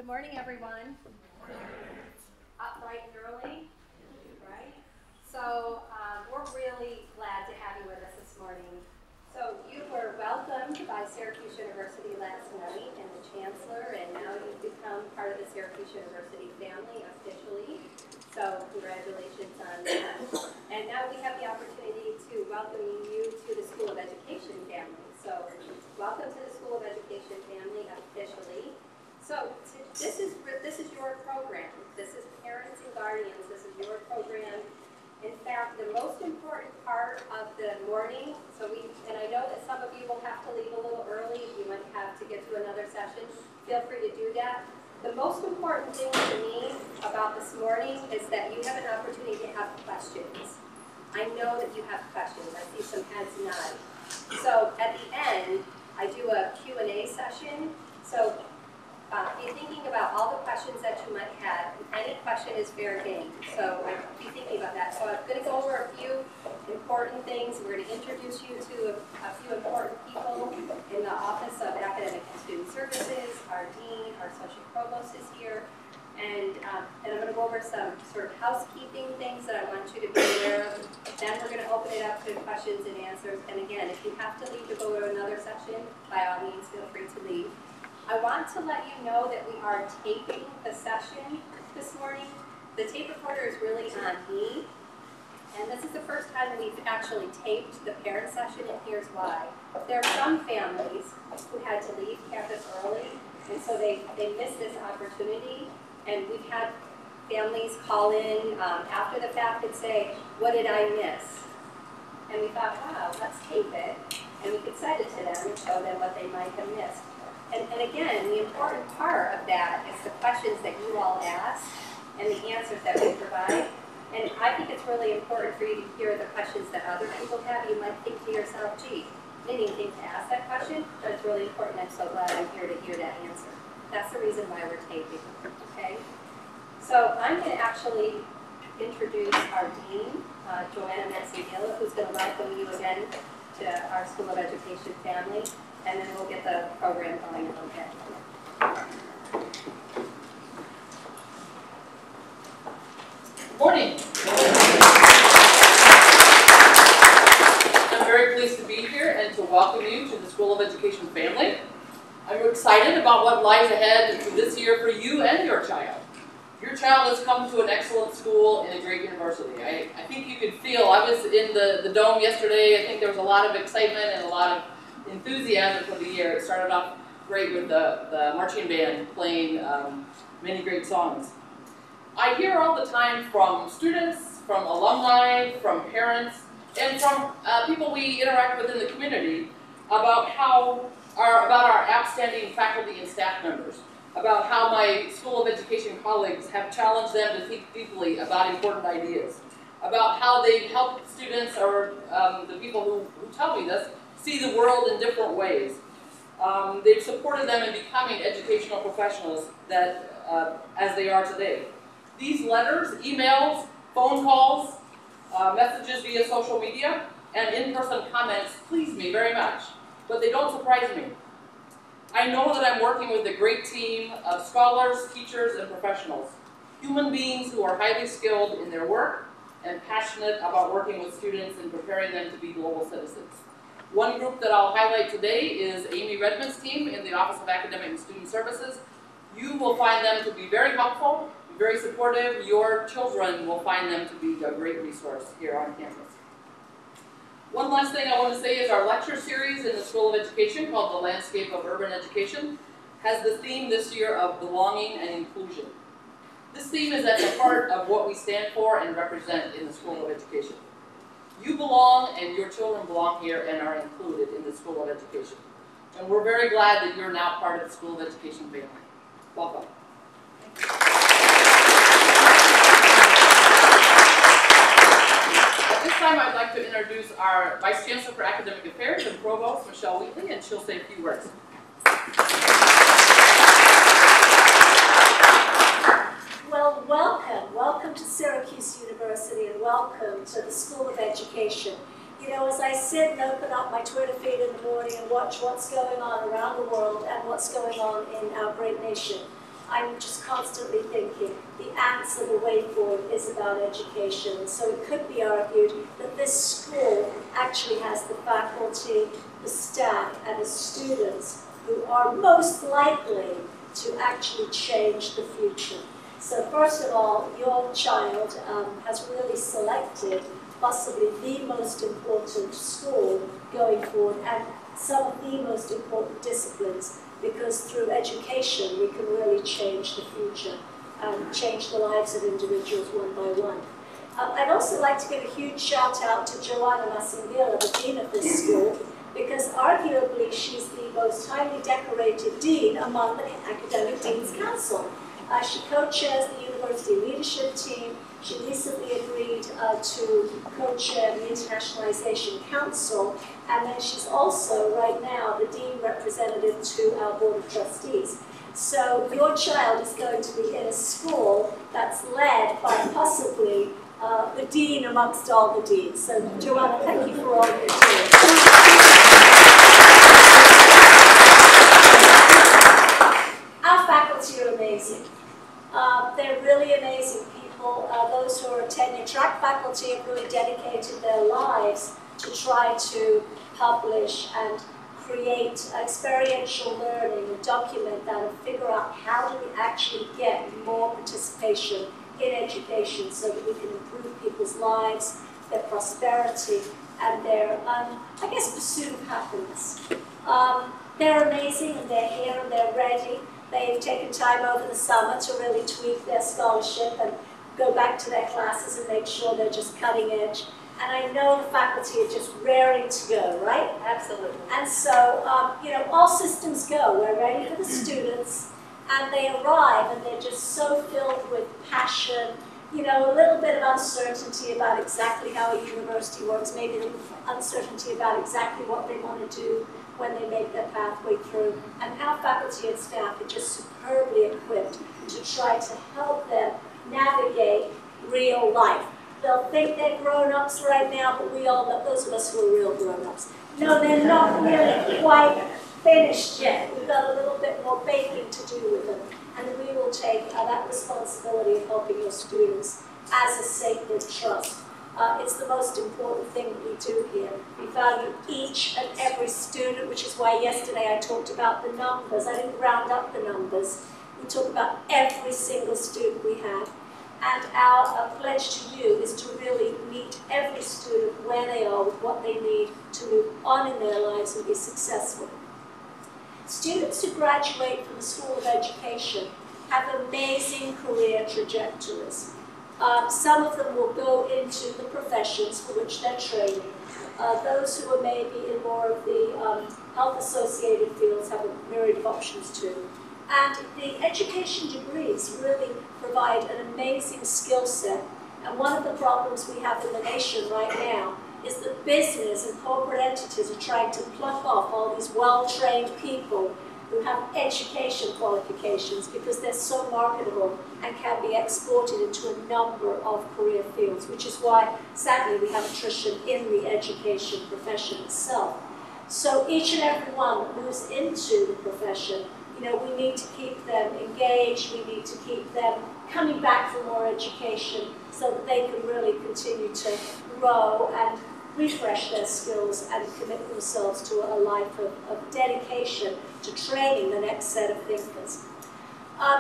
Good morning, everyone. Up bright and early, right? So we're really glad to have you with us this morning. So you were welcomed by Syracuse University last night and the Chancellor, and now you've become part of the Syracuse University family officially. So congratulations on that. And now we have the opportunity to welcome you to the School of Education family. So welcome to the School of Education family officially. So this is your program. This is Parents and Guardians. This is your program. In fact, the most important part of the morning, and I know that some of you will have to leave a little early if you might have to get to another session. Feel free to do that. The most important thing to me about this morning is that you have an opportunity to have questions. I know that you have questions. I see some heads nod. So at the end, I do a Q&A session. So be thinking about all the questions that you might have. Any question is fair game. So be thinking about that. So I'm going to go over a few important things. We're going to introduce you to a few important people in the Office of Academic and Student Services. Our Dean, our Associate Provost is here. And I'm going to go over some sort of housekeeping things that I want you to be aware of. Then we're going to open it up to questions and answers. And again, if you have to leave to go to another session, by all means, feel free to leave. I want to let you know that we are taping the session this morning. The tape recorder is really on me. And this is the first time we've actually taped the parent session, and here's why. There are some families who had to leave campus early, and so they missed this opportunity. And we've had families call in after the fact and say, what did I miss? And we thought, wow, let's tape it. And we could send it to them and show them what they might have missed. And again, the important part of that is the questions that you all ask and the answers that we provide. And I think it's really important for you to hear the questions that other people have. You might think to yourself, gee, I didn't even think to ask that question, but it's really important. I'm so glad I'm here to hear that answer. That's the reason why we're taping, okay? So I'm going to actually introduce our Dean, Joanna Mazzagilla, who's going to welcome you again to our School of Education family. And then we'll get the program going a little bit. Good morning. I'm very pleased to be here and to welcome you to the School of Education family. I'm excited about what lies ahead this year for you and your child. Your child has come to an excellent school and a great university. I think you could feel, I was in the Dome yesterday. I think there was a lot of excitement and a lot of enthusiasm for the year. It started off great with the marching band playing many great songs. I hear all the time from students, from alumni, from parents, and from people we interact with in the community about our outstanding faculty and staff members, about how my School of Education colleagues have challenged them to think deeply about important ideas, about how they've helped students or the people who tell me this see the world in different ways. They've supported them in becoming educational professionals that, as they are today. These letters, emails, phone calls, messages via social media, and in-person comments please me very much, but they don't surprise me. I know that I'm working with a great team of scholars, teachers, and professionals, human beings who are highly skilled in their work and passionate about working with students and preparing them to be global citizens. One group that I'll highlight today is Amy Redmond's team in the Office of Academic and Student Services. You will find them to be very helpful, very supportive. Your children will find them to be a great resource here on campus. One last thing I want to say is our lecture series in the School of Education called The Landscape of Urban Education has the theme this year of belonging and inclusion. This theme is at the heart of what we stand for and represent in the School of Education. You belong and your children belong here and are included in the School of Education. And we're very glad that you're now part of the School of Education family. Welcome. At this time, I'd like to introduce our Vice Chancellor for Academic Affairs and Provost, Michelle Wheatley, and she'll say a few words. Well, welcome to Syracuse University and welcome to the School of Education. You know, as I sit and open up my Twitter feed in the morning and watch what's going on around the world and what's going on in our great nation, I'm just constantly thinking the answer, the way forward is about education. So it could be argued that this school actually has the faculty, the staff, and the students who are most likely to actually change the future. So first of all, your child has really selected possibly the most important school going forward and some of the most important disciplines, because through education we can really change the future and change the lives of individuals one by one. I'd also like to give a huge shout out to Joanna Massinvilla, the dean of this school, because arguably she's the most highly decorated dean among the Academic Dean's Council. She co-chairs the university leadership team. She recently agreed to co-chair the Internationalization Council, and then she's also, right now, the dean representative to our Board of Trustees. So your child is going to be in a school that's led by possibly the dean amongst all the deans. So Joanna, thank you for all you're doing. Our faculty are amazing. They're really amazing people. Those who are tenure-track faculty have really dedicated their lives to try to publish and create experiential learning and document that and figure out how do we actually get more participation in education so that we can improve people's lives, their prosperity, and their, I guess, pursuit of happiness. They're amazing, and they're here, and they're ready. They've taken time over the summer to really tweak their scholarship and go back to their classes and make sure they're just cutting edge. And I know the faculty are just raring to go, right? Absolutely. And so, you know, all systems go. We're ready for the students, and they arrive, and they're just so filled with passion, you know, a little bit of uncertainty about exactly how a university works, maybe a little uncertainty about exactly what they want to do when they make their pathway through. And our faculty and staff are just superbly equipped to try to help them navigate real life. They'll think they're grown-ups right now, but we all know, those of us who are real grown-ups, no, they're not really quite finished yet. We've got a little bit more baking to do with them. And we will take that responsibility of helping your students as a sacred trust. It's the most important thing that we do here. We value each and every student, which is why yesterday I talked about the numbers. I didn't round up the numbers. We talk about every single student we have. And our pledge to you is to really meet every student where they are with what they need to move on in their lives and be successful. Students who graduate from the School of Education have amazing career trajectories. Some of them will go into the professions for which they're training. Those who are maybe in more of the health-associated fields have a myriad of options too. And the education degrees really provide an amazing skill set. And one of the problems we have in the nation right now is that business and corporate entities are trying to pluck off all these well-trained people who have education qualifications because they're so marketable and can be exported into a number of career fields, which is why, sadly, we have attrition in the education profession itself. So each and every one that moves into the profession, you know, we need to keep them engaged, we need to keep them coming back for more education so that they can really continue to grow and refresh their skills and commit themselves to a life of dedication to training the next set of thinkers.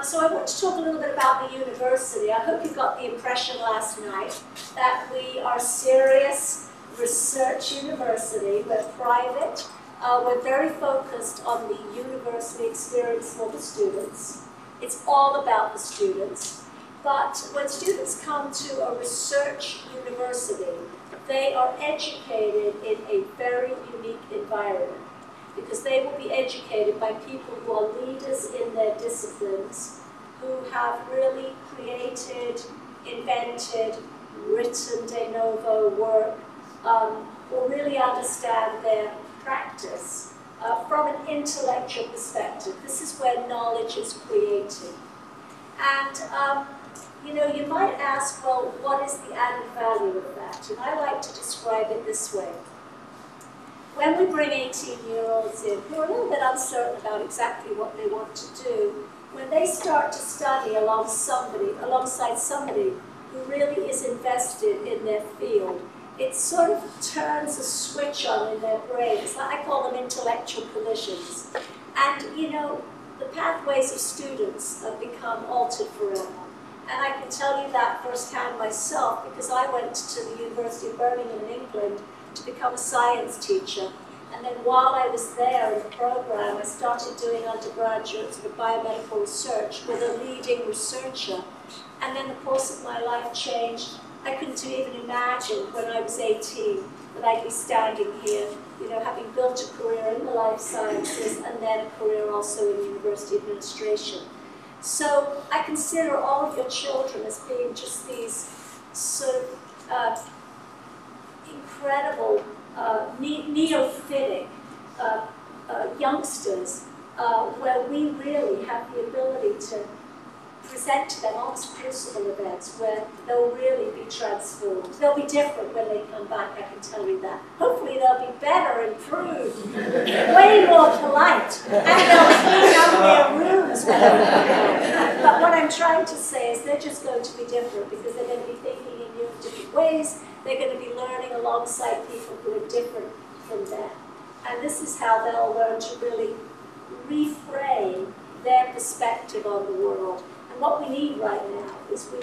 So I want to talk a little bit about the university. I hope you got the impression last night that we are a serious research university. We're private. We're very focused on the university experience for the students. It's all about the students. But when students come to a research university, they are educated in a very unique environment because they will be educated by people who are leaders in their disciplines, who have really created, invented, written de novo work, who really understand their practice from an intellectual perspective. This is where knowledge is created. And you know, you might ask, well, what is the added value of that? And I like to describe it this way. When we bring 18-year-olds in who are a little bit uncertain about exactly what they want to do, when they start start to study alongside somebody who really is invested in their field, it sort of turns a switch on in their brains. I call them intellectual collisions. And you know, the pathways of students have become altered forever. And I can tell you that firsthand myself, because I went to the University of Birmingham in England to become a science teacher. And then while I was there in the program, I started doing undergraduate sort of biomedical research with a leading researcher. And then the course of my life changed. I couldn't even imagine when I was 18 that I'd be standing here, you know, having built a career in the life sciences and then a career also in university administration. So I consider all of your children as being just these sort of incredible, neophytic youngsters, where we really have the ability to present to them almost crucible events where they'll really be transformed. They'll be different when they come back, I can tell you that. Hopefully they'll be better, improved, way more polite, and they'll clean up their rooms when they come back. But what I'm trying to say is they're just going to be different because they're going to be thinking in new and different ways. They're going to be learning alongside people who are different from them. And this is how they'll learn to really reframe their perspective on the world. And what we need right now is we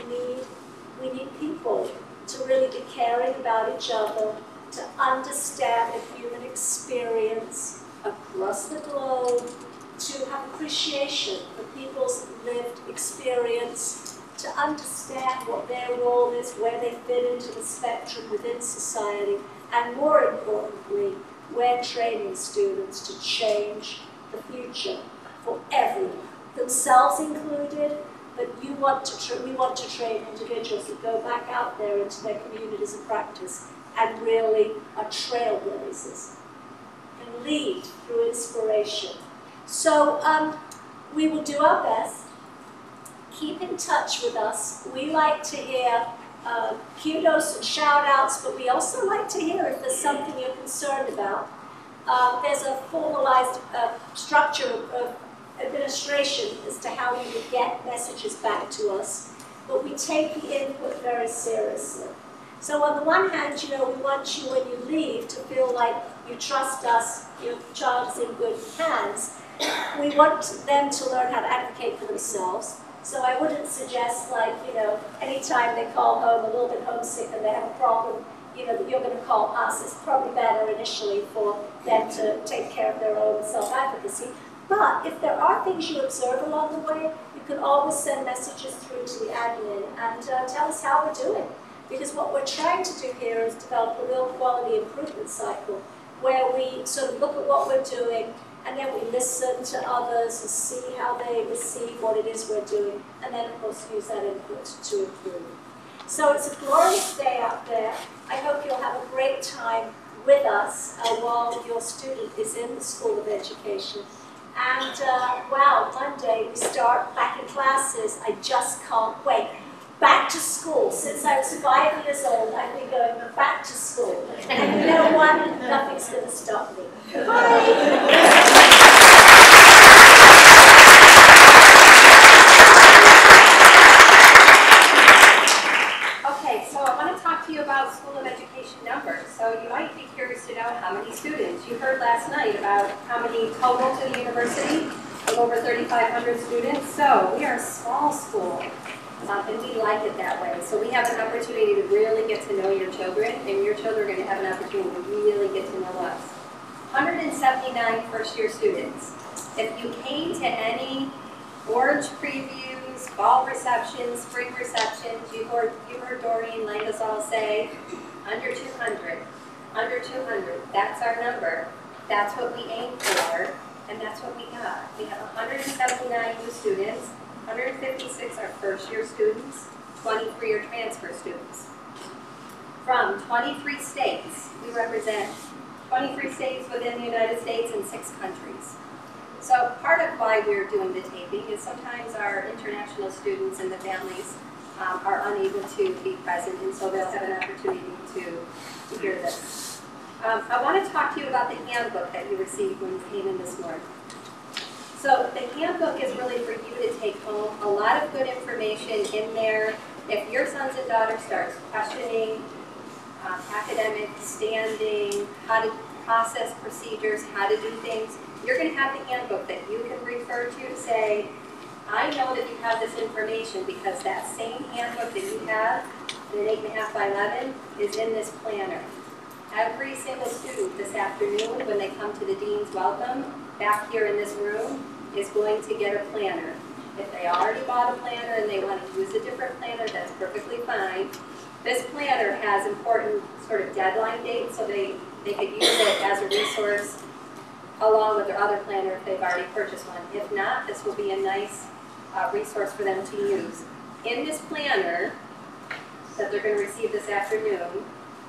need people to really be caring about each other, to understand the human experience across the globe, to have appreciation for people's lived experience, to understand what their role is, where they fit into the spectrum within society, and more importantly, we're training students to change the future for everyone, themselves included. But we want to train individuals that go back out there into their communities of practice and really are trailblazers and lead through inspiration. So we will do our best. Keep in touch with us. We like to hear kudos and shout outs, but we also like to hear if there's something you're concerned about. There's a formalized structure of administration as to how you would get messages back to us, but we take the input very seriously. So on the one hand, you know, we want you when you leave to feel like you trust us, your child is in good hands. We want them to learn how to advocate for themselves. So I wouldn't suggest, like, you know, anytime they call home a little bit homesick and they have a problem, you know, that you're going to call us. It's probably better initially for them to take care of their own self-advocacy. But if there are things you observe along the way, you can always send messages through to the admin and tell us how we're doing. Because what we're trying to do here is develop a real quality improvement cycle where we sort of look at what we're doing and then we listen to others and see how they receive what it is we're doing, and then of course use that input to improve. So it's a glorious day out there. I hope you'll have a great time with us while your student is in the School of Education. And wow, Monday we start back in classes. I just can't wait. Back to school. Since I was 5 years old, I've been going back to school. And you know what? Nothing's going to stop me. Bye. Okay, so I want to talk to you about School of Education numbers. So you might be curious to know how many students. You heard last night about how many total to the university of over 3,500 students. So we are a small school. And we like it that way. So we have an opportunity to really get to know your children, and your children are going to have an opportunity to really get to know us. 179 first-year students. If you came to any orange previews, fall receptions, spring receptions, you heard Doreen Langasol say, under 200. Under 200, that's our number. That's what we aim for, and that's what we got. We have 179 new students. 156 are first-year students, 23 are transfer students. From 23 states, we represent 23 states within the United States and 6 countries. So part of why we're doing the taping is sometimes our international students and the families are unable to be present, and so they'll have an opportunity to hear this. I want to talk to you about the handbook that you received when you came in this morning. So the handbook is really for you to take home. A lot of good information in there. If your sons and daughters start questioning academic standing, how to process procedures, how to do things, you're going to have the handbook that you can refer to say, I know that you have this information because that same handbook that you have in an 8.5 by 11 is in this planner. Every single student this afternoon, when they come to the Dean's Welcome, back here in this room, is going to get a planner. If they already bought a planner and they want to use a different planner, that's perfectly fine. This planner has important sort of deadline dates, so they could use it as a resource along with their other planner if they've already purchased one. If not, this will be a nice resource for them to use. In this planner that they're going to receive this afternoon,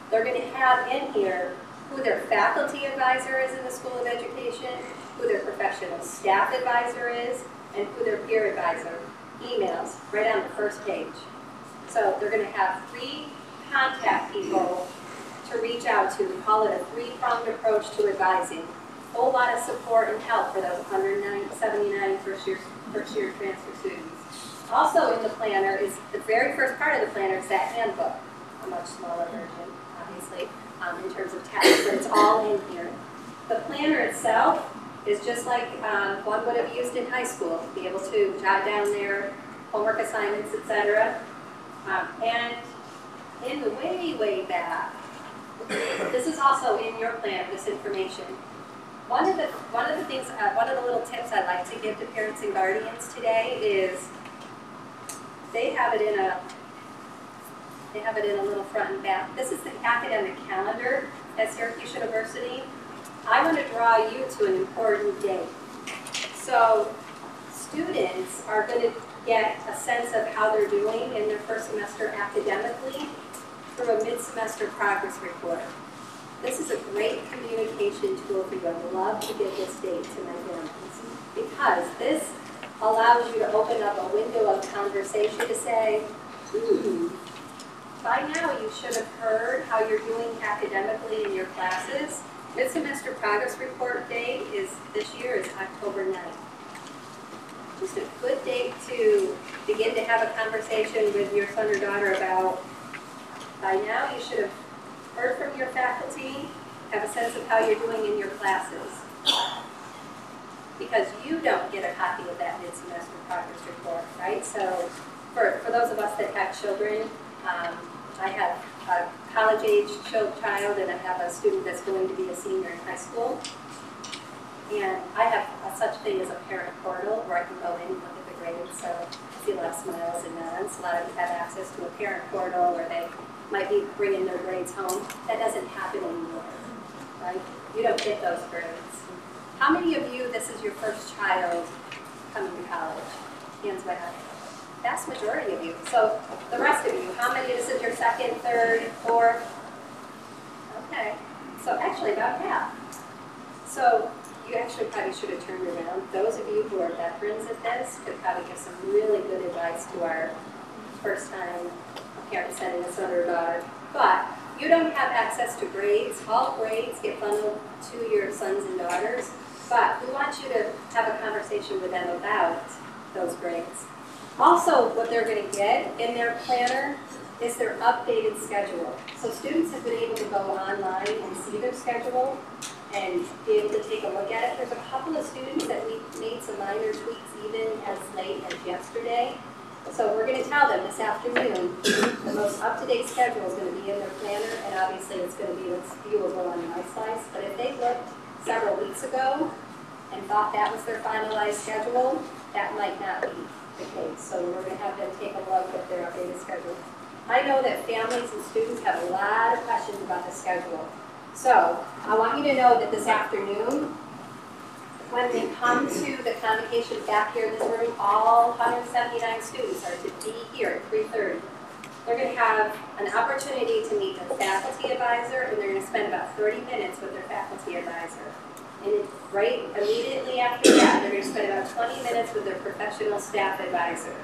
they're going to have in here who their faculty advisor is in the School of Education, who their professional staff advisor is, and who their peer advisor. Emails right on the first page. So they're going to have 3 contact people to reach out to. We call it a 3-pronged approach to advising. A whole lot of support and help for those 179 first year transfer students. Also in the planner is the very first part of the planner is that handbook, a much smaller version, obviously, in terms of text, but it's all in here. The planner itself is just like one would have used in high school, to be able to jot down their homework assignments, etc. And in the way back, this is also in your plan, this information. One of the things, one of the little tips I like to give to parents and guardians today is they have it in a little front and back. This is the academic calendar at Syracuse University. I want to draw you to an important date. So students are going to get a sense of how they're doing in their first semester academically through a mid-semester progress report. This is a great communication tool for you. I love to give this date to my families because this allows you to open up a window of conversation to say, by now you should have heard how you're doing academically in your classes. Mid-semester progress report date this year is October 9th. Just a good date to begin to have a conversation with your son or daughter about, by now you should have heard from your faculty, have a sense of how you're doing in your classes. Because you don't get a copy of that mid-semester progress report, right? So for those of us that have children, I have a college-age child and I have a student that's going to be a senior in high school. And I have such thing as a parent portal where I can go in and look at the grades. So I see a lot of smiles and nods. A lot of you have access to a parent portal where they might be bringing their grades home. That doesn't happen anymore, right? You don't get those grades. How many of you, this is your first child coming to college? Hands went up. Vast majority of you. So the rest of you, how many, this is your second, third, fourth? Okay. So actually about half. So you actually probably should have turned around. Those of you who are veterans at this could probably give some really good advice to our first time parent sending a son or daughter. But you don't have access to grades. All grades get funneled to your sons and daughters. But we want you to have a conversation with them about those grades. Also, what they're going to get in their planner is their updated schedule. So students have been able to go online and see their schedule and be able to take a look at it. There's a couple of students that we made some minor tweaks even as late as yesterday. So we're going to tell them this afternoon the most up-to-date schedule is going to be in their planner, and obviously it's going to be what's viewable on MySlice. But if they looked several weeks ago and thought that was their finalized schedule, that might not be the case. So we're going to have them take a look at their updated schedule. I know that families and students have a lot of questions about the schedule. So I want you to know that this afternoon, when they come to the convocation back here in this room, all 179 students are to be here at 3:30. They're going to have an opportunity to meet their faculty advisor, and they're going to spend about 30 minutes with their faculty advisor. And right immediately after that, they're going to spend about 20 minutes with their professional staff advisor.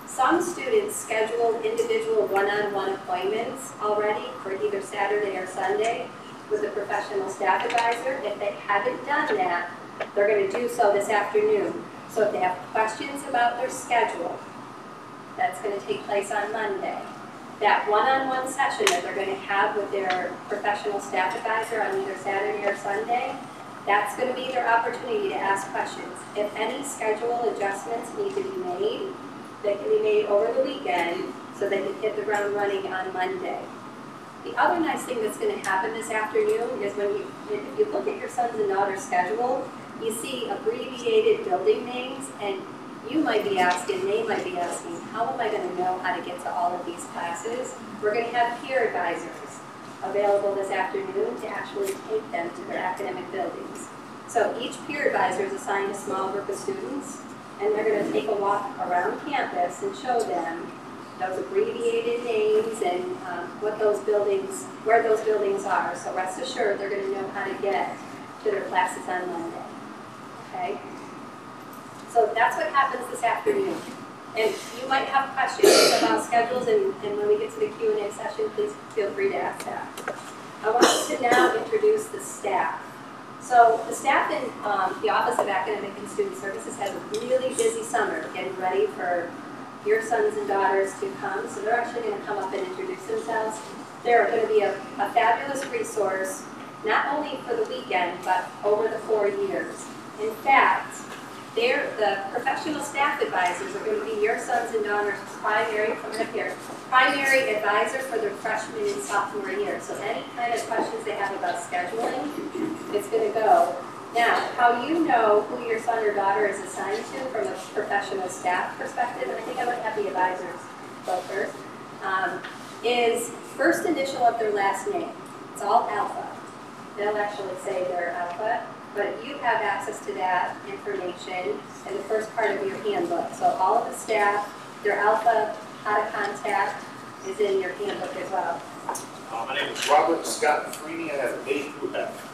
Some students schedule individual one-on-one appointments already for either Saturday or Sunday with the professional staff advisor. If they haven't done that, they're going to do so this afternoon. So if they have questions about their schedule, that's going to take place on Monday. That one-on-one session that they're going to have with their professional staff advisor on either Saturday or Sunday, that's going to be their opportunity to ask questions. If any schedule adjustments need to be made, they can be made over the weekend so they can hit the ground running on Monday. The other nice thing that's going to happen this afternoon is if you look at your sons and daughters' schedule, you see abbreviated building names, and you might be asking, they might be asking, how am I going to know how to get to all of these classes? We're going to have peer advisors available this afternoon to actually take them to their academic buildings. So each peer advisor is assigned a small group of students, and they're going to take a walk around campus and show them those abbreviated names and what those buildings, where those buildings are. So rest assured, they're going to know how to get to their classes on Monday. Okay? So that's what happens this afternoon. And you might have questions about schedules, and when we get to the Q&A session, please feel free to ask that. I want to now introduce the staff. So the staff in the Office of Academic and Student Services has a really busy summer getting ready for your sons and daughters to come. So they're actually going to come up and introduce themselves. They're going to be a fabulous resource, not only for the weekend, but over the 4 years. In fact, the professional staff advisors are going to be your sons and daughters' primary advisor for their freshman and sophomore year. So any kind of questions they have about scheduling, it's going to go. Now, how you know who your son or daughter is assigned to from a professional staff perspective, and I think I would have the advisors go first, is first initial of their last name. It's all alpha. They'll actually say their alpha, but you have access to that information in the first part of your handbook. So all of the staff, their alpha, how to contact, is in your handbook as well. My name is Robert Scott Freeney. I have A through F.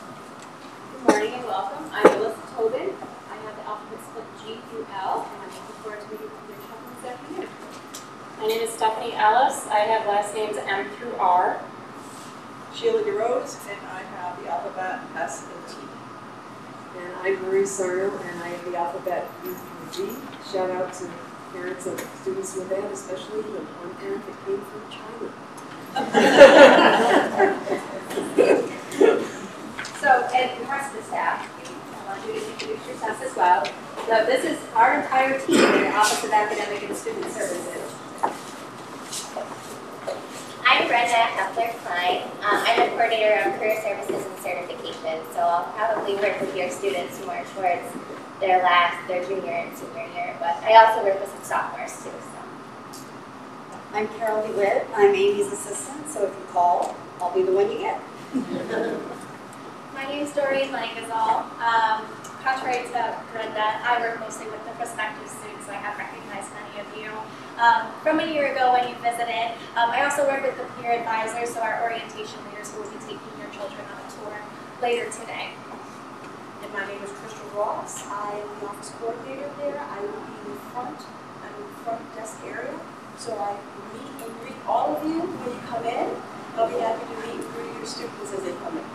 Good morning and welcome. I'm Melissa Tobin. I have the alphabet split G through L, and I'm looking forward to meeting with your children this afternoon. My name is Stephanie Ellis. I have last names M through R. Sheila DeRose, and I have the alphabet S and T. And I'm Marie Sarno, and I have the alphabet U through G. Shout out to parents of students with that, especially the one parent that came from China. So, and the rest of the staff, I want you to introduce yourself as well. So this is our entire team in the Office of Academic and Student Services. I'm Brenda Heffler-Klein. I'm a coordinator of career services and certification, so I'll probably work with your students more towards their junior and senior year, but I also work with some sophomores too. So. I'm Carol DeWitt. I'm Amy's assistant, so if you call, I'll be the one you get. My name is Doreen Langazal. Contrary to Brenda, I work mostly with the prospective students, so I have recognized many of you from a year ago when you visited. I also work with the peer advisors, so our orientation leaders who will be taking your children on a tour later today. And my name is Crystal Ross. I am the office coordinator there. I will be in the front desk area. So I meet and greet all of you when you come in. I'll be happy to meet and greet your students as they come in.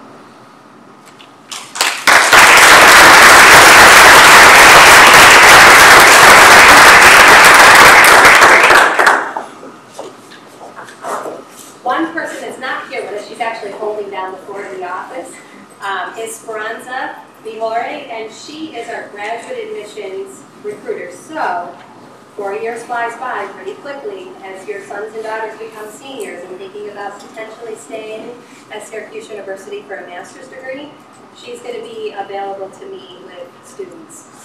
One person that's not here with us, she's actually holding down the fort in the office, is Speranza Vihore, and she is our graduate admissions recruiter. So, 4 years flies by pretty quickly as your sons and daughters become seniors and thinking about potentially staying at Syracuse University for a master's degree. She's going to be available to meet with students.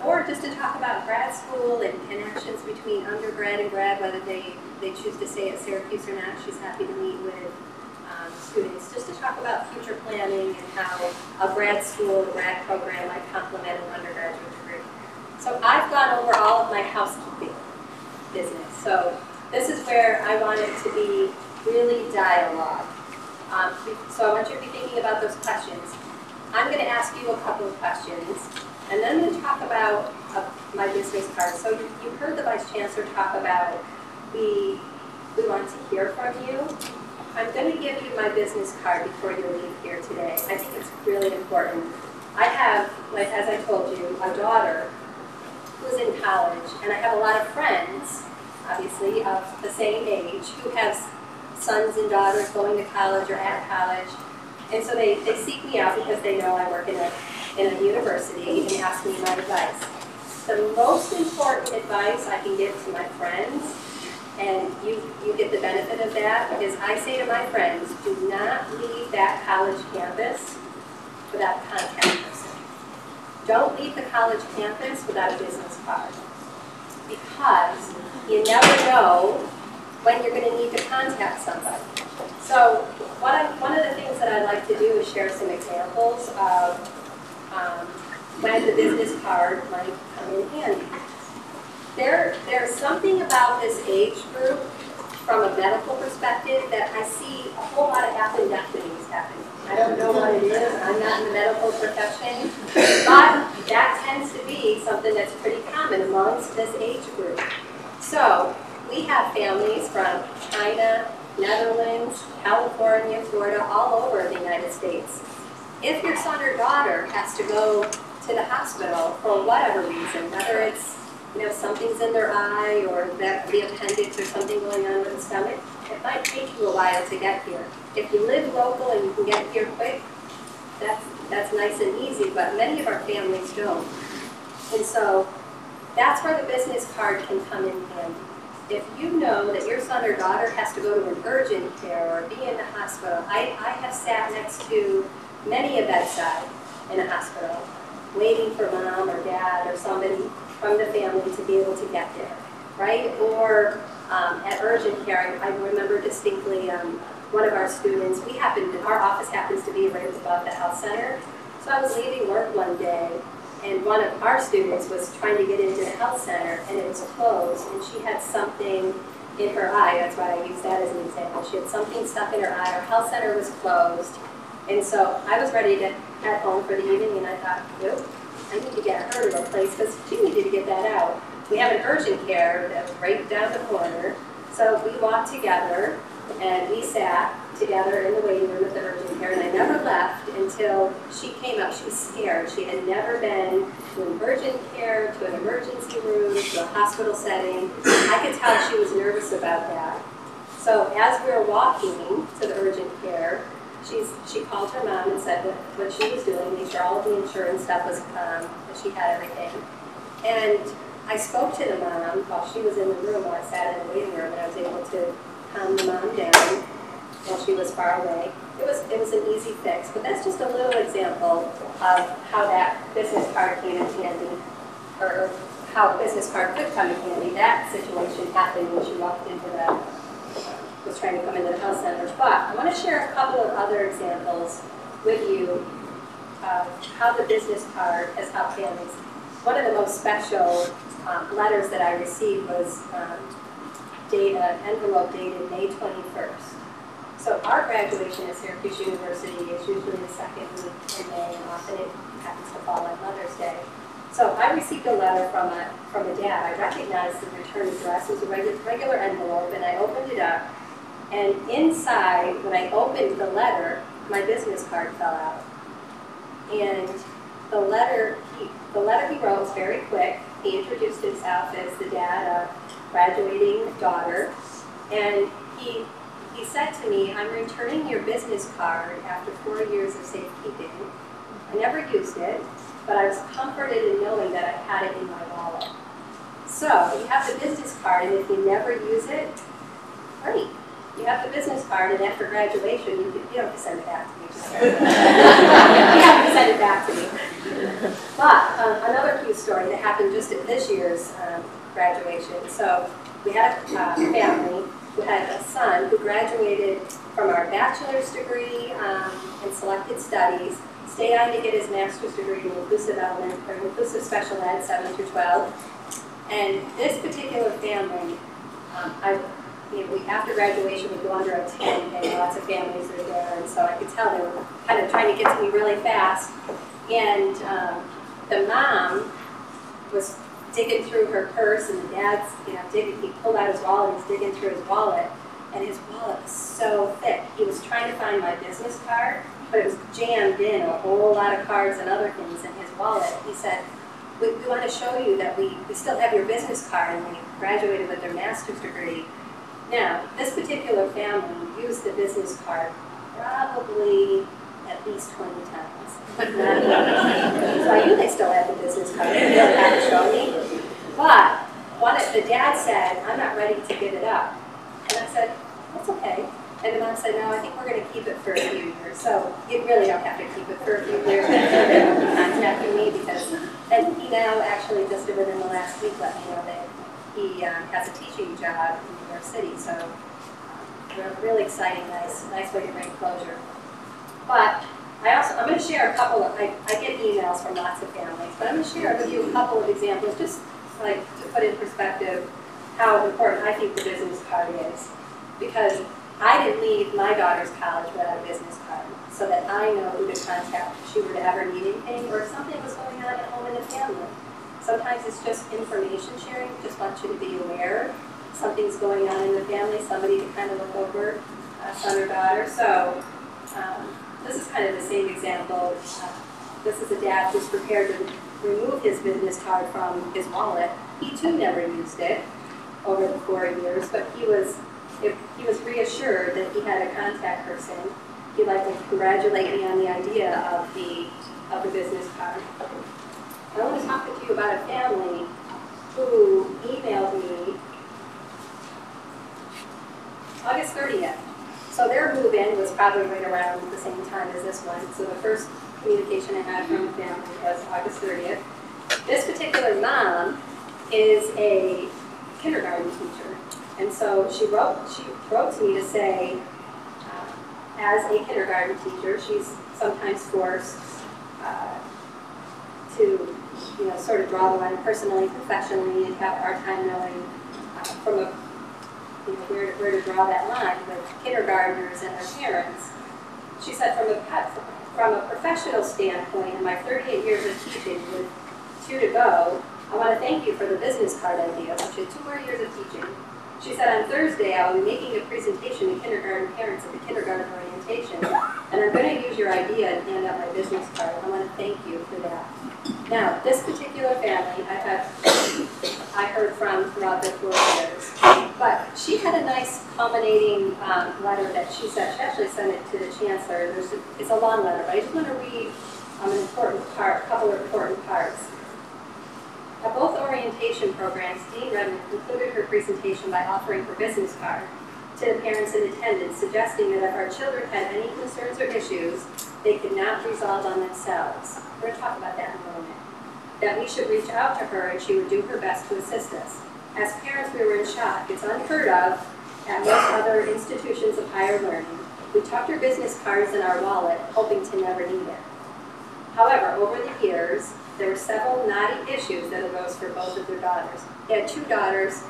Or just to talk about grad school and connections between undergrad and grad, whether they choose to stay at Syracuse or not. She's happy to meet with students just to talk about future planning and how a grad school, a grad program might complement an undergraduate degree. So I've gone over all of my housekeeping business. So this is where I want it to be really dialogue. So I want you to be thinking about those questions. I'm going to ask you a couple of questions, and then I'm going to talk about my business card. So you heard the Vice Chancellor talk about we want to hear from you. I'm going to give you my business card before you leave here today. I think it's really important. I have, like as I told you, a daughter who's in college, and I have a lot of friends, obviously, of the same age, who have sons and daughters going to college or at college. And so they seek me out because they know I work in a university and ask me my advice. The most important advice I can give to my friends, and you get the benefit of that, is I say to my friends, do not leave that college campus without a contact person. Don't leave the college campus without a business card, because you never know when you're going to need to contact somebody. So one of the things that I like to do is share some examples of when the business card might come in handy. There's something about this age group from a medical perspective that I see a whole lot of appendectomies happening. I don't know what it is, I'm not in the medical profession, but that tends to be something that's pretty common amongst this age group. So we have families from China, Netherlands, California, Florida, all over the United States. If your son or daughter has to go to the hospital for whatever reason, whether it's something's in their eye or that the appendix or something going on with the stomach, it might take you a while to get here. If you live local and you can get here quick, that's nice and easy, but many of our families don't. And so that's where the business card can come in handy. If you know that your son or daughter has to go to an urgent care or be in the hospital, I have sat next to many a bedside in a hospital, waiting for mom or dad or somebody from the family to be able to get there, right? Or at urgent care, I remember distinctly one of our students, our office happens to be right above the health center. So I was leaving work one day, and one of our students was trying to get into the health center, and it was closed, and she had something in her eye. That's why I use that as an example. She had something stuck in her eye. Our health center was closed, and so I was ready to head home for the evening, and I thought, nope, I need to get her to a place because she needed to get that out. We have an urgent care that's right down the corner, so we walked together, and we sat together in the waiting room at the urgent care, and I never left until she came up. She was scared. She had never been to an urgent care, to an emergency room, to a hospital setting. I could tell she was nervous about that. So as we were walking to the urgent care, she called her mom and said what she was doing, made sure all of the insurance stuff was, that she had everything. And I spoke to the mom while she was in the room, while I sat in the waiting room, and I was able to calm the mom down while she was far away. It was an easy fix, but that's just a little example of how that business card came in handy, or how a business card could come in handy. That situation happened when she walked into was trying to come into the health center. But I want to share a couple of other examples with you of how the business card has helped families. One of the most special letters that I received was an envelope dated May 21st. So our graduation at Syracuse University is usually the second week in May, and often it happens to fall on Mother's Day. So I received a letter from a dad. I recognized the return address. It was a regular envelope, and I opened it up. And inside, when I opened the letter, my business card fell out. And the letter he wrote was very quick. He introduced himself as the dad of graduating daughter, and he said to me, "I'm returning your business card after 4 years of safekeeping. I never used it, but I was comforted in knowing that I had it in my wallet." So you have the business card, and if you never use it, great. You have the business card, and after graduation, you don't have to send it back to me. You have to send it back to me. But another cute story that happened just at this year's graduation. So we had a family who had a son who graduated from our bachelor's degree in selected studies, stayed on to get his master's degree in inclusive element or inclusive special ed 7 through 12. And this particular family, after graduation, we go under a tent, and lots of families are there, and so I could tell they were kind of trying to get to me really fast. And the mom was digging through her purse, and the dad's, digging. He pulled out his wallet, and he's digging through his wallet, and his wallet was so thick. He was trying to find my business card, but it was jammed in a whole lot of cards and other things in his wallet. He said, we want to show you that we still have your business card and they graduated with their master's degree. Now, this particular family used the business card probably at least 20 times. So I knew they still had the business card. They really had to show me. But the dad said, I'm not ready to give it up. And I said, that's okay. And the mom said, no, I think we're going to keep it for a few years. So you really don't have to keep it for a few years. They won't be contacting me because, and he now actually just within the last week let me know that he has a teaching job in New York City. So really exciting, nice way to bring closure. But I'm going to share a couple of, I get emails from lots of families, but I'm going to share with you a couple of examples just like to put in perspective how important I think the business card is. Because I didn't leave my daughter's college without a business card, so that I know who to contact if she were to ever need anything or if something was going on at home in the family. Sometimes it's just information sharing, just want you to be aware something's going on in the family, somebody to kind of look over, son or daughter. So this is kind of the same example. This is a dad who's prepared to remove his business card from his wallet. He too never used it over the 4 years, but he was reassured that he had a contact person. He'd like to congratulate me on the idea of the business card. I want to talk with you about a family who emailed me August 30th. So their move-in was probably right around the same time as this one. So the first communication I had from the family was August 30th. This particular mom is a kindergarten teacher. And so she wrote to me to say, as a kindergarten teacher, she's sometimes forced to, sort of draw the line personally, professionally, and have a hard time knowing where to draw that line with kindergartners and their parents. She said, from a professional standpoint, in my 38 years of teaching, with 2 to go, I want to thank you for the business card idea, which is 2 more years of teaching. She said, on Thursday, I will be making a presentation to kindergarten parents at the kindergarten orientation, and I'm going to use your idea and hand out my business card. I want to thank you for that. Now, this particular family, I heard from throughout the 4 years, but she had a nice culminating letter that she said. She actually sent it to the chancellor. It's a long letter, but I just want to read a couple of important parts. At both orientation programs, Dean Redmond concluded her presentation by offering her business card to the parents in attendance, suggesting that if our children had any concerns or issues they could not resolve on themselves, we're going to talk about that in a moment, that we should reach out to her and she would do her best to assist us. As parents, we were in shock. It's unheard of at most other institutions of higher learning. We tucked her business cards in our wallet, hoping to never need it. However, over the years, there were several knotty issues that arose for both of their daughters. They had 2 daughters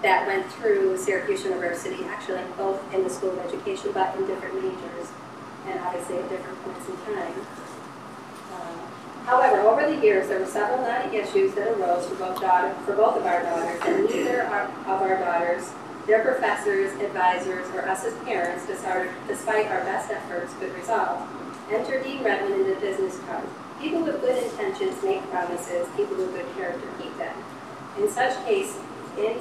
that went through Syracuse University, actually both in the School of Education, but in different majors, and obviously at different points in time. However, over the years, there were several knotty issues that arose for both of our daughters, and neither of our daughters, their professors, advisors, or us as parents, despite our best efforts, could resolve. Enter Dean Redmond in the business card. People with good intentions make promises. People with good character keep them. In such case, Dean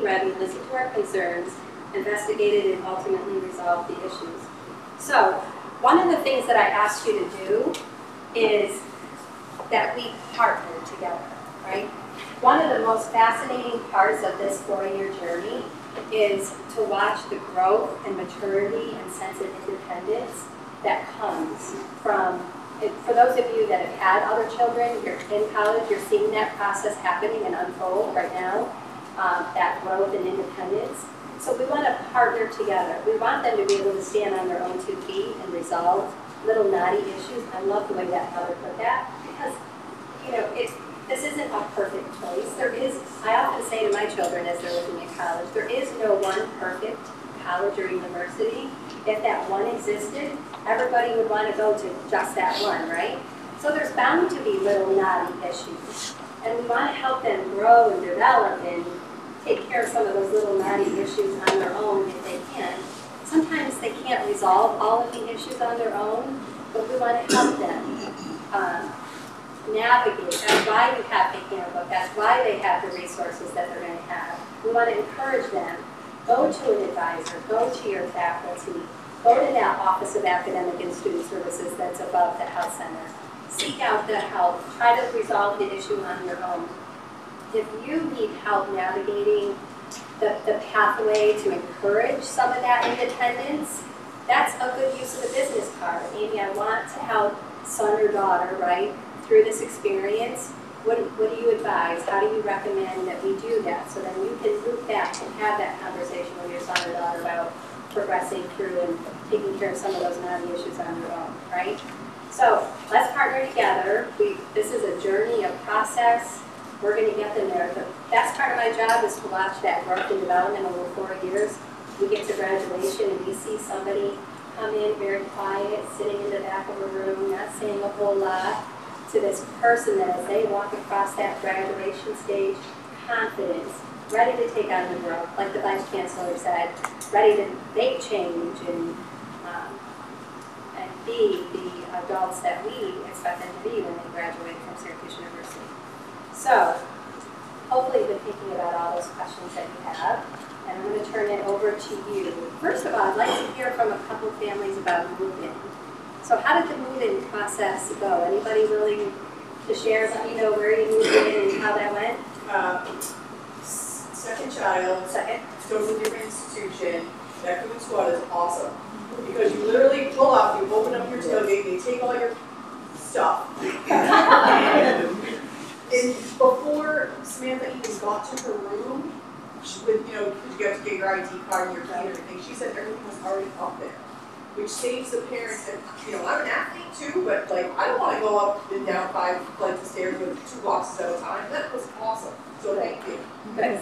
Redmond listened to our concerns, investigated, and ultimately resolved the issues. So, one of the things that I asked you to do is that we partner together, right? One of the most fascinating parts of this 4-year journey is to watch the growth and maturity and sense of independence that comes from, for those of you that have had other children, you're in college, you're seeing that process happening and unfold right now, that growth and independence. So we want to partner together. We want them to be able to stand on their own 2 feet and resolve little knotty issues. I love the way that mother put that, because, this isn't a perfect place. I often say to my children as they're looking at college, there is no one perfect college or university. If that one existed, everybody would want to go to just that one, right? So there's bound to be little knotty issues. And we want to help them grow and develop and take care of some of those little knotty issues on their own if they can. Sometimes they can't resolve all of the issues on their own, but we want to help them. navigate. That's why we have the handbook. That's why they have the resources that they're going to have. We want to encourage them. Go to an advisor. Go to your faculty. Go to that Office of Academic and Student Services that's above the health center. Seek out the help. Try to resolve the issue on your own. If you need help navigating the pathway to encourage some of that independence, that's a good use of the business card. Maybe I want to help son or daughter, right, through this experience. What do you advise? How do you recommend that we do that? So then you can loop back and have that conversation with your son or daughter about progressing through and taking care of some of those knotty issues on your own, right? So let's partner together. This is a journey, a process. We're going to get them there. The best part of my job is to watch that growth and development over 4 years. We get to graduation and we see somebody come in very quiet, sitting in the back of a room, not saying a whole lot, to this person that as they walk across that graduation stage, confidence, ready to take on the growth, like the Vice Chancellor said, ready to make change and be the adults that we expect them to be when they graduate from Syracuse University. So, hopefully you've been thinking about all those questions that you have, and I'm going to turn it over to you. First of all, I'd like to hear from a couple families about move-in. So how did the move-in process go? Anybody willing to share, let me know where you moved in and how that went? Second child, totally different institution. That Coon Squad is awesome. Because you literally pull up, you open up your tailgate, they take all your stuff. And before Samantha even got to her room, with, you know, because you have to get your ID card and your key and everything, she said everything was already up there. Which saves the parents, and you know, I'm an athlete too, but like, I don't want to go up and down 5 flights of stairs with 2 boxes at a time. That was awesome. So thank you. Good.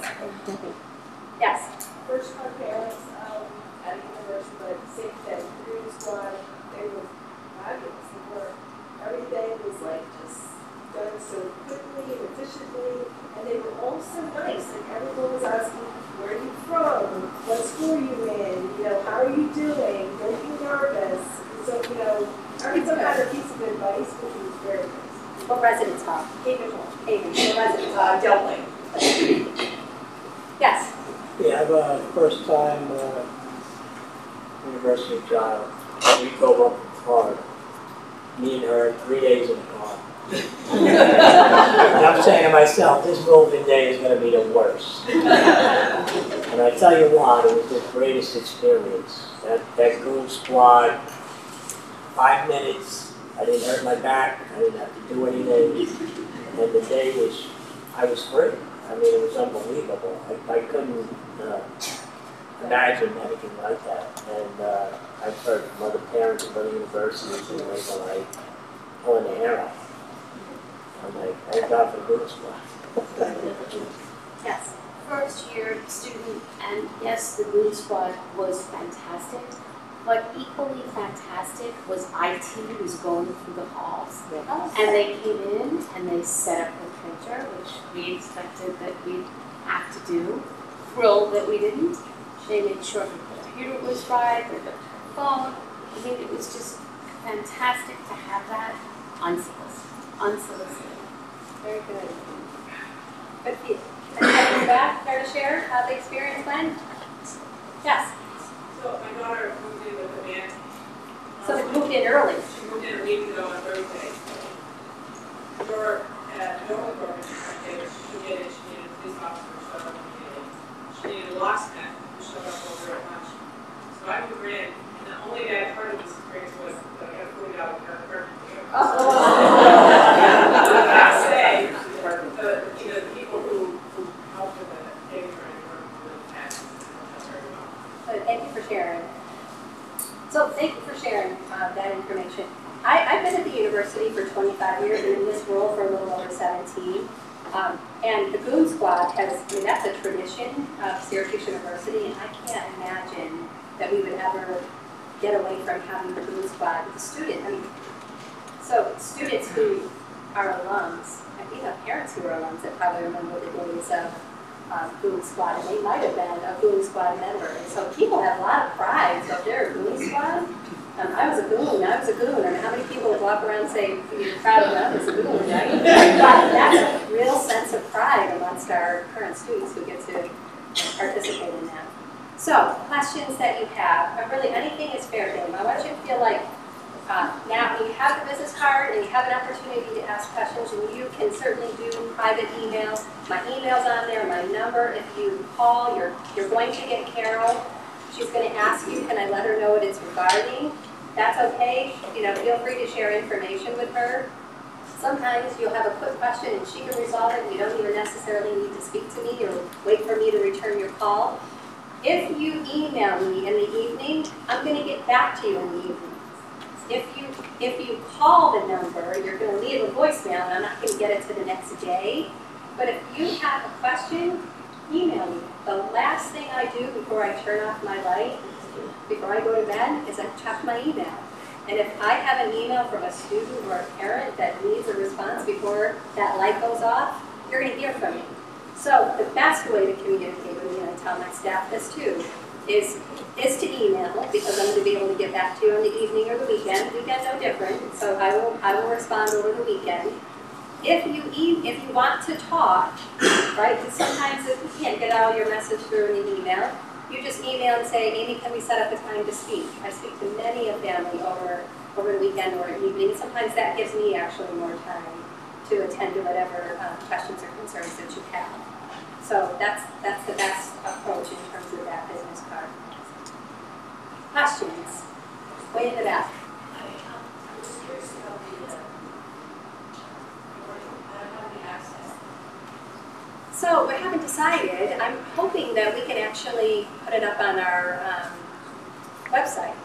Yes. First time parents at a university, but same thing, Coon Squad, they were fabulous. Everything was like just done so quickly and efficiently, and they were all so nice, and everyone was asking, where are you from? What school are you in? You know, how are you doing? Don't be nervous. So, you know, everyone had a piece of advice, which was very nice. What residence hall? Haven Hall. Haven. What residence hall? Del Lane. Yes. Yeah, I have a first time university child. We go up in Florida. Me and her, 3 days in the car. And I'm saying to myself, this moving day is going to be the worst. And I tell you what, it was the greatest experience. That Coon Squad, 5 minutes, I didn't hurt my back, I didn't have to do anything. And the day was, I was free. I mean, it was unbelievable. I couldn't imagine anything like that. And I've heard from other parents of other universities and they were like pulling their hair out. I'm like, thank God for Coon Squad. Yes. First year student, and yes, the Coon Squad was fantastic, but equally fantastic was IT who was going through the halls. And they came in and they set up the printer, which we expected that we'd have to do. Thrilled that we didn't. They made sure the computer was right, or the phone. I mean, it was just fantastic to have that unsolicited. Very good. Good for you. Anybody in the back care to share how the experience went? Yes. So my daughter moved in with a man. So they moved in early. She moved in a week ago on Thursday. Your normal program, she did it. She needed a police officer who showed up immediately. She needed a locksmith who showed up over at lunch. So I moved her in, and the only bad part of this experience was that I got $40 per person. I say, the people who helped with the getting her in were really fast. Very well. Good. Thank you for sharing. So thank you for sharing that information. I've been at the university for 25 years and in this role for a little over 17. And the Coon Squad has, I mean, that's a tradition of Syracuse University, and I can't imagine that we would ever get away from having the Coon Squad with the student. I mean, so students who are alums, and we have parents who are alums that probably remember the days of Coon Squad, and they might have been a Coon Squad member. And so people have a lot of pride. So if they're a Coon Squad, I was a goon, and how many people would walk around and say, you're proud of them, it's a goon, right? But that's a real sense of pride amongst our current students who get to participate in that. So, questions that you have, but really anything is fair game. I want you to feel like now you have the business card and you have an opportunity to ask questions, and you can certainly do private email. My email's on there, my number. If you call, you're going to get Carol. She's going to ask you, can I let her know what it's regarding? That's okay. You know, feel free to share information with her. Sometimes you'll have a quick question and she can resolve it. You don't even necessarily need to speak to me or wait for me to return your call. If you email me in the evening, I'm going to get back to you in the evening. If you call the number, you're going to leave a voicemail, and I'm not going to get it to the next day. But if you have a question, email me. The last thing I do before I turn off my light, before I go to bed, is I check my email. And if I have an email from a student or a parent that needs a response before that light goes off, you're going to hear from me. So the best way to communicate with me, and I tell my staff this too, is to email, because I'm going to be able to get back to you in the evening or the weekend. Weekend no different, so I will respond over the weekend. If you want to talk, right, because sometimes if you can't get all your message through in an email, you just email and say, Amy, can we set up a time to speak? I speak to many a family over the weekend or evening, and sometimes that gives me actually more time to attend to whatever questions or concerns that you have. So that's the best approach in terms of that business card. Questions? Way in the back. I'm just curious about the access. So we haven't decided. I'm hoping that we can actually put it up on our website.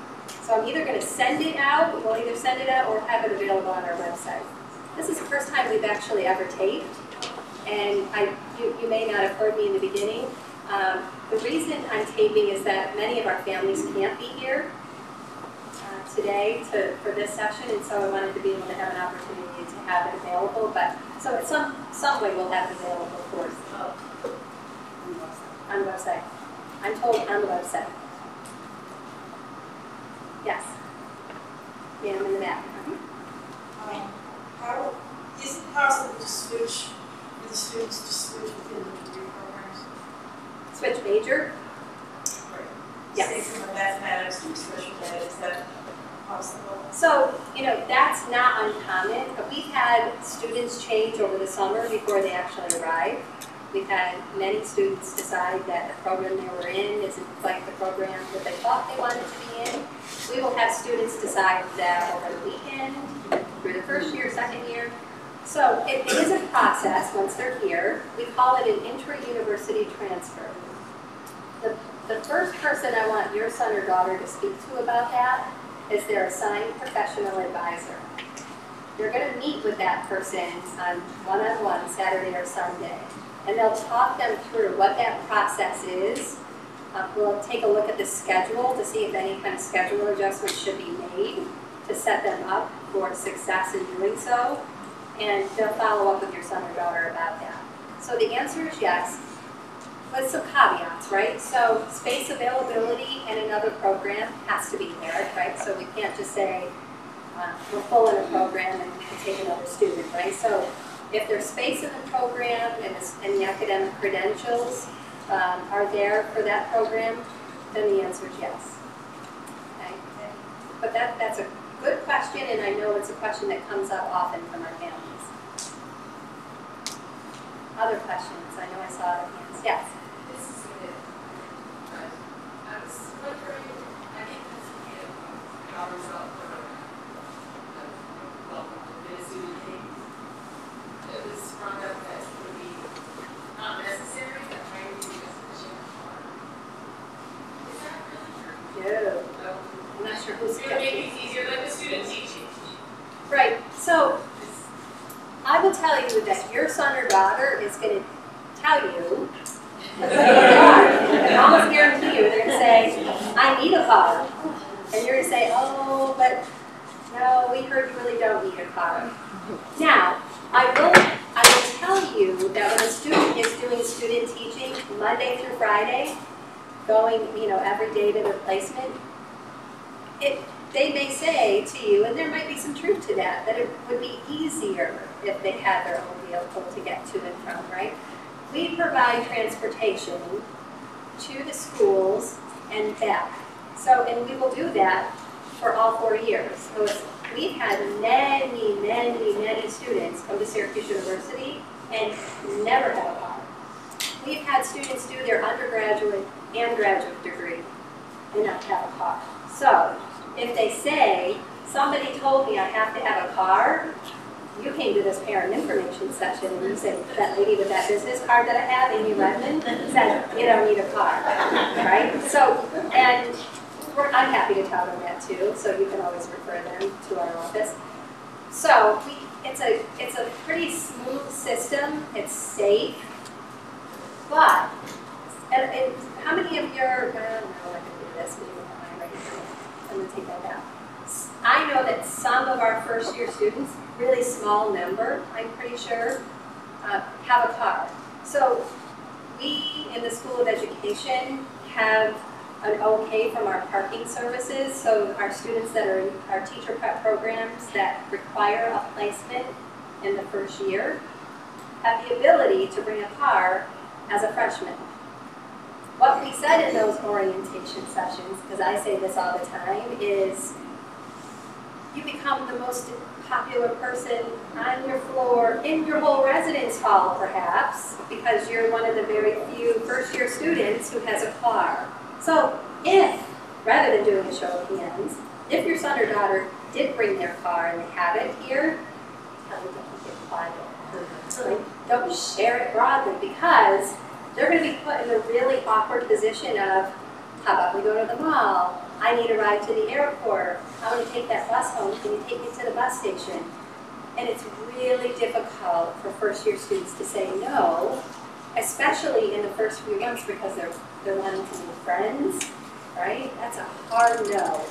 So I'm either going to send it out, we'll either send it out or have it available on our website. This is the first time we've actually ever taped, and you may not have heard me in the beginning. The reason I'm taping is that many of our families can't be here today for this session, and so I wanted to be able to have an opportunity to have it available. But so at some way we'll have it available, of course, on the website. I'm told on the website. Yes. Ma'am in the back. How is it possible to switch for the students to switch within the degree programs? Switch major? Yes. Say from mathematics to special ed, is that possible? So, that's not uncommon. We've had students change over the summer before they actually arrive. We've had many students decide that the program they were in isn't quite the program that they thought they wanted to be in. We will have students decide that over the weekend, through the first year, second year. So it is a process once they're here. We call it an intra-university transfer. The first person I want your son or daughter to speak to about that is their assigned professional advisor. You're going to meet with that person on one-on-one Saturday or Sunday, and they'll talk them through what that process is. We'll take a look at the schedule to see if any kind of schedule adjustments should be made to set them up for success in doing so, and they'll follow up with your son or daughter about that. So the answer is yes, with some caveats, right? So space availability in another program has to be there, right? So we can't just say we're full in a program and take another student, right? So if there's space in the program and the academic credentials are there for that program, then the answer is yes. Okay? But that's a good question, and I know it's a question that comes up often from our families. Other questions? I know I saw other hands. Yes? This is good. I was wondering, I think this is our result for welcome to Minnesota King. It was sprung up that it would be not necessary, but maybe because of the shift. Is that really true? No. I'm not sure who's It would make things easier, like the student teaching. Right. So I will tell you that your son or daughter is going to tell you, I can almost guarantee you, they're going to say, I need a car. And you're going to say, oh, but no, we heard you really don't need a car. Now, I will tell you that when a student is doing student teaching Monday through Friday, going every day to their placement, they may say to you, and there might be some truth to that it would be easier if they had their own vehicle to get to and from, right? We provide transportation to the schools and back. So, and we will do that for all 4 years. So we've had many students come to Syracuse University and never have a car. We've had students do their undergraduate and graduate degree and not have a car. So if they say, somebody told me I have to have a car, you came to this parent information session and you said, that lady with that business card that I have, Amy Redmond, said, you don't need a car, right? So, and I'm happy to tell them that too, so you can always refer them to our office. So it's a pretty smooth system, it's safe, but, and how many of your, I don't know, I can do this, maybe I don't mind right here. I'm gonna take that down. I know that some of our first year students, really small number, I'm pretty sure, have a car. So we in the School of Education have an okay from our parking services. So our students that are in our teacher prep programs that require a placement in the first year have the ability to bring a car as a freshman. What we said in those orientation sessions, because I say this all the time, is you become the most popular person on your floor, in your whole residence hall perhaps, because you're one of the very few first-year students who has a car. So if, rather than doing a show of hands, if your son or daughter did bring their car and they have it here, tell them to keep it quiet. Don't share it broadly, because they're going to be put in a really awkward position of, how about we go to the mall? I need a ride to the airport. I want to take that bus home. Can you take me to the bus station? And it's really difficult for first-year students to say no, especially in the first few months because they're wanting to make friends, right? That's a hard no.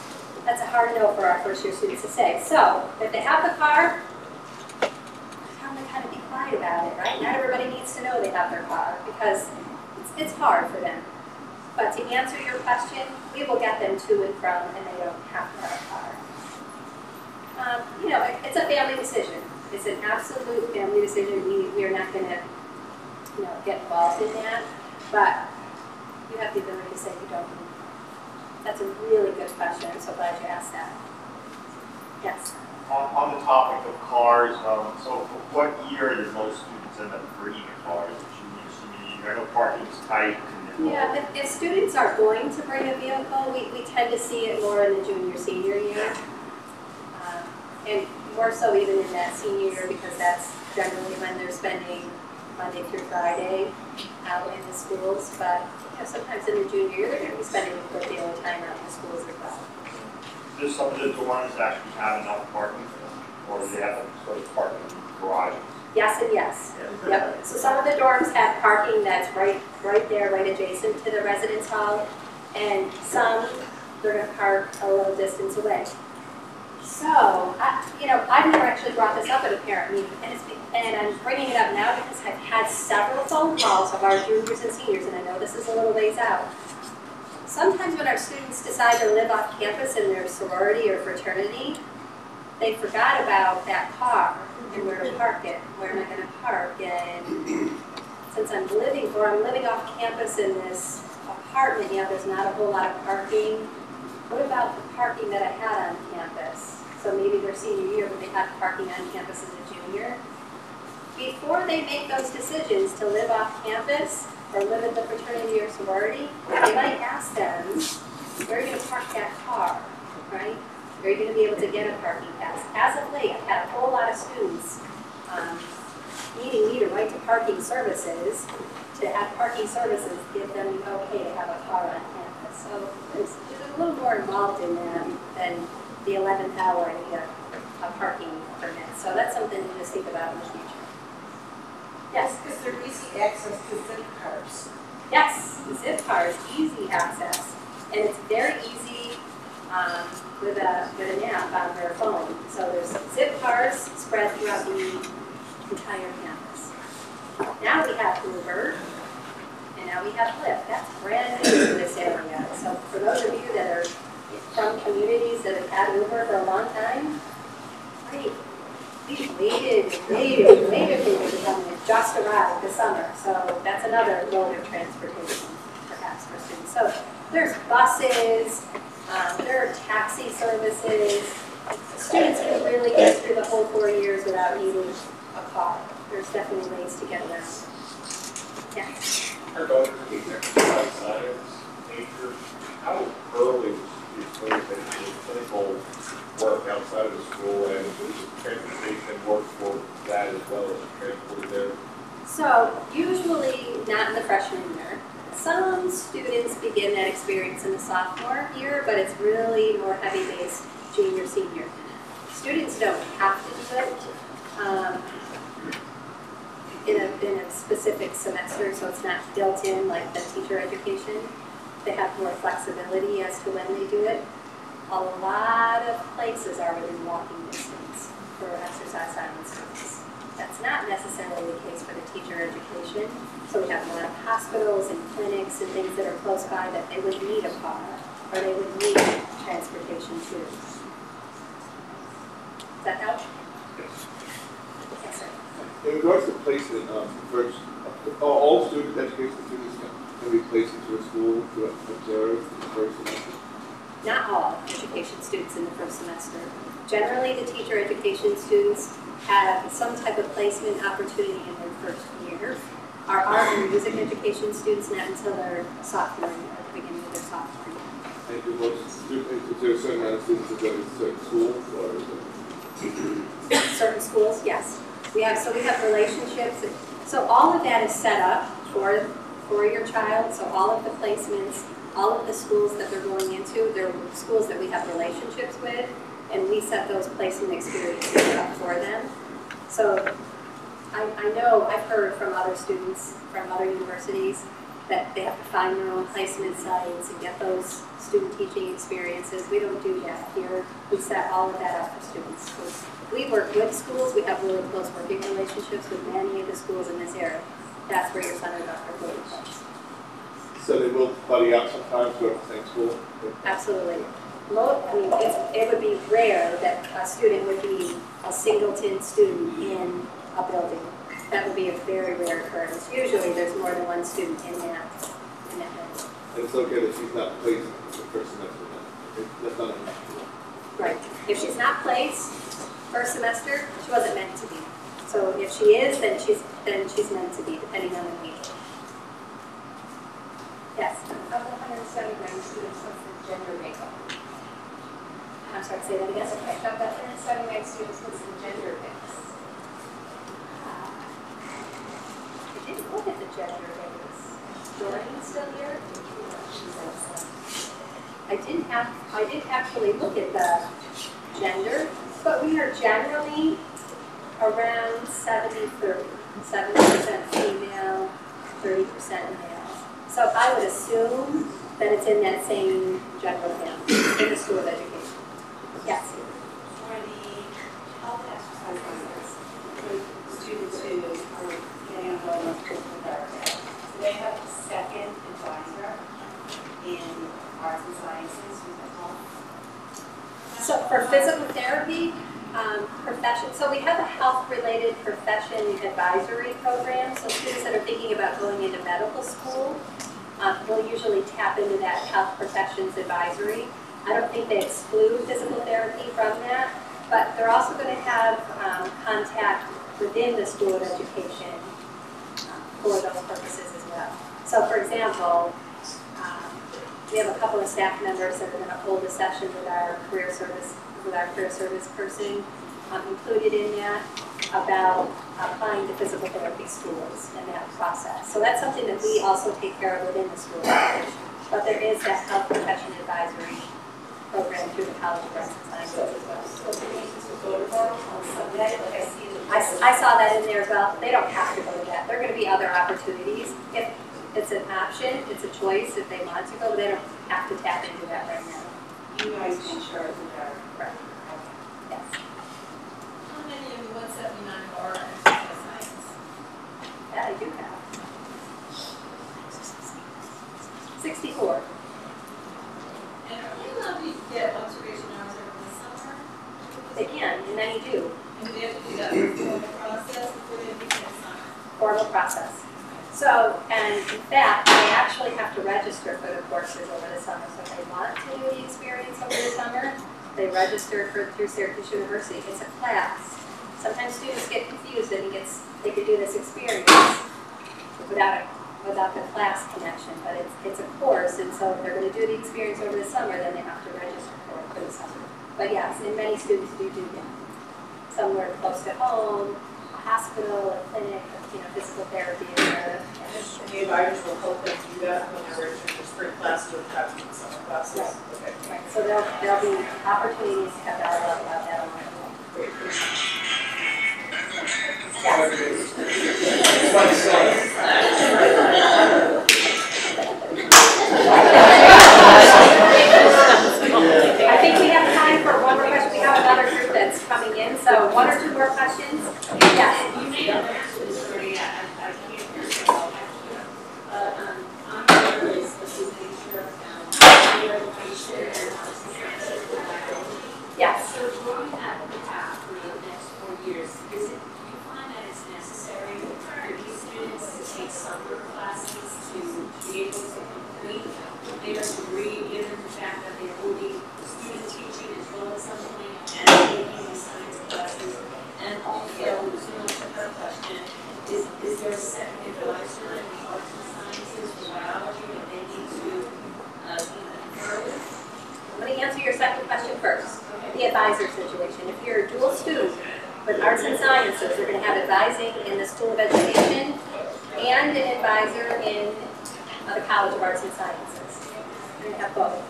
That's a hard no for our first-year students to say. So if they have the car, tell them to kind of be quiet about it, right? Not everybody needs to know they have their car because it's hard for them. But to answer your question, we will get them to and from, and they don't have to have a car. You know, it's a family decision. It's an absolute family decision. We are not going to, you know, get involved in that. But you have the ability to say you don't need it. That's a really good question. I'm so glad you asked that. Yes. On the topic of cars, so what year did most students end up bringing a car? Junior, senior? I know parking's tight. Yeah, if students are going to bring a vehicle, we tend to see it more in the junior, senior year. And more so even in that senior year, because that's generally when they're spending Monday through Friday out in the schools. But you know, sometimes in the junior year, they're going to be spending a good deal of time out in the schools as well. Do some of the dorms actually have enough parking for them? Or do they have to sort of parking garages? Yes and yes. Yep. So some of the dorms have parking that's right there, right adjacent to the residence hall, and some they're going to park a little distance away. So, you know, I've never actually brought this up at a parent meeting, and I'm bringing it up now because I've had several phone calls of our juniors and seniors, and I know this is a little ways out. Sometimes when our students decide to live off campus in their sorority or fraternity, they forgot about that car and where to park it. Where am I going to park? And since I'm living off campus in this apartment, yeah, there's not a whole lot of parking. What about the parking that I had on campus? So maybe their senior year, but they had parking on campus as a junior. Before they make those decisions to live off campus or live in the fraternity or sorority, they might ask them, where are you going to park that car, right? Are you going to be able to get a parking pass? As of late, I've had a whole lot of students needing me to write to parking services to have parking services give them the okay to have a car on campus. So there's a little more involved in that than the 11th hour and need a parking permit. So that's something to just think about in the future. Yes? Is there easy access to zip cars? Yes, zip cars, easy access. And it's very easy with an app on their phone. So there's zip cars spread throughout the entire campus. Now we have Uber, and now we have Lyft. That's brand new to this area. So for those of you that are from communities that have had Uber for a long time, right? We waited for Uber to come in, just arrived this summer, so that's another mode of transportation, perhaps, for students. So there's buses, there are taxi services. Students can really get through the whole 4 years without needing a car. There's definitely ways to get around. Yes. Our daughter takes exercise science, nature. How early is clinical work outside of the school, and does transportation work for that as well as transport there? So usually not in the freshman year. Some students begin that experience in the sophomore year, but it's really more heavy-based junior, senior. Students don't have to do it in a specific semester, so it's not built in like the teacher education. They have more flexibility as to when they do it. A lot of places are within walking distance for exercise science students. That's not necessarily the case for the teacher education. So we have a lot of hospitals and clinics and things that are close by that they would need a car, or they would need transportation too. Does that help? Yes, sir. In regards to placement, first, all student education students can be placed into a school to observe in the first semester? Not all education students in the first semester. Generally, the teacher education students have some type of placement opportunity in their first year. Our art and music education students not until their sophomore year, beginning of their sophomore year. And do most students, is there a certain amount of students that go to certain schools, or is it? Certain schools, yes. We have relationships. So all of that is set up for your child. So all of the placements, all of the schools that they're going into, they're schools that we have relationships with, and we set those placement experiences up for them. So I know, I've heard from other students from other universities that they have to find their own placement sites and get those student teaching experiences. We don't do that here. We set all of that up for students. We work with schools. We have really close working relationships with many of the schools in this area. That's where your son or daughter really goes. So they will buddy up sometimes, go to the same school? Absolutely. It would be rare that a student would be a singleton student in a building. That would be a very rare occurrence. Usually there's more than one student in that building. And it's okay that she's not placed in the first semester then? That's not enough. Right. If she's not placed first semester, she wasn't meant to be. So if she is, then she's meant to be, depending on the need. Yes? Of the 179 students, what's the gender makeup? I'm sorry, say that again. Okay, of the 179 students, what's the gender mix? I didn't look at the gender mix. Jordan still here? I didn't actually look at the gender, but we are generally around 70-30. 70% female, 30% male. So I would assume that it's in that same general family in the School of Education. Yes? For the health exercise centers, for students who are getting involved in physical therapy, so they have a second advisor in arts and sciences with the health. So for physical therapy, profession, so we have a health-related profession advisory program. So students that are thinking about going into medical school will usually tap into that health professions advisory. I don't think they exclude physical therapy from that, but they're also going to have contact within the School of Education for those purposes as well. So for example, we have a couple of staff members that are going to hold a session with our career service person included in that about applying to physical therapy schools and that process. So that's something that we also take care of within the School of Education. But there is that health profession advisory program through the College of Arts and Sciences as well. So the patients will go to them on Sunday, like I see them. I saw that in there as well. They don't have to go to that. There are going to be other opportunities. If it's an option, it's a choice if they want to go, but they don't have to tap into that right now. You guys can share with her. Right. Yes. How many of the 179 are exercise science? That I do have. 64. And are we allowed to get And in fact, they actually have to register for the courses over the summer. So if they want to do the experience over the summer, they register through Syracuse University. It's a class. Sometimes students get confused and they could do this experience without the class connection, but it's a course, and so if they're going to do the experience over the summer, then they have to register for the summer. But yes, and many students do that. Somewhere close to home, a hospital, a clinic, physical therapy, etc. And the advisors will help them do that when they're registering for spring classes or perhaps even summer classes. Right. Okay. Right. So there'll be opportunities to have dialogue about that along the way. Great. I think we have time for one more question. We have another group that's coming in, so one or two more questions. Yes. You may have answered this already, I can't hear so well. I'm really supposed to make sure education and Yes. So growing up the path for the next 4 years, do you find that it's necessary for these students to take summer classes to be able to complete their degree, given the fact that they will be student teaching as well at some point and taking these science classes? And also, similar to her question, is there a second advisor in the arts and sciences or biology that they need to confer with? Let me answer your second question first. The advisor situation. If you're a dual student with arts and sciences, you're going to have advising in the School of Education and an advisor in the College of Arts and Sciences. You're going to have both.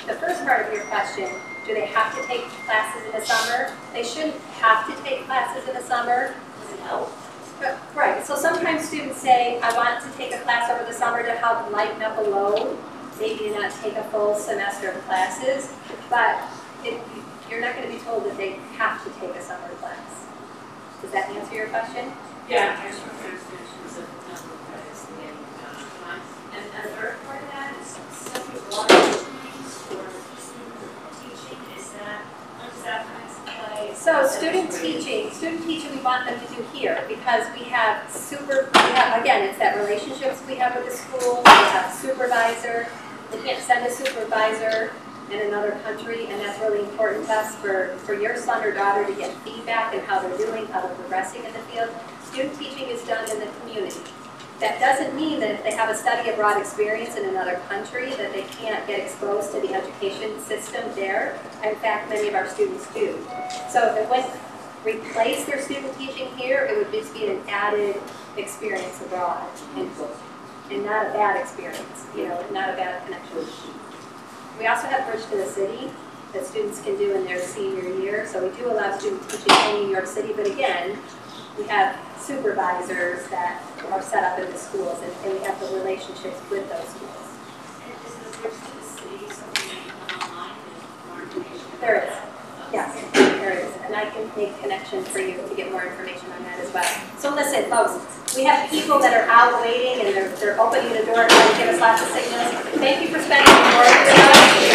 The first part of your question, do they have to take classes in the summer? They shouldn't have to take classes in the summer. Does it help? Right. So sometimes students say, I want to take a class over the summer to help lighten up a load. Maybe not take a full semester of classes, but you're not going to be told that they have to take a summer class. Does that answer your question? Yeah, there's extensions of number of credits to get time. And the third part of that is separate water trainings for student teaching. Is that, how does that come into play? So student teaching we want them to do here because we have again, it's that relationships we have with the school, we have supervisor. We can't send a supervisor in another country, and that's really important to us for your son or daughter to get feedback and how they're doing, how they're progressing in the field. Student teaching is done in the community. That doesn't mean that if they have a study abroad experience in another country that they can't get exposed to the education system there. In fact, many of our students do. So if it wouldn't replace their student teaching here, it would just be an added experience abroad and not a bad experience, not a bad connection. We also have Bridge to the City that students can do in their senior year. So we do allow student teaching in New York City, but again, we have supervisors that are set up in the schools, and we have the relationships with those schools. And is the Bridge to the City something that you can online and more information? There is. Yes, there is. And I can make connections for you to get more information on that as well. So listen, folks, we have people that are out waiting and they're opening the door trying to give us lots of signals. Thank you for spending the morning with us.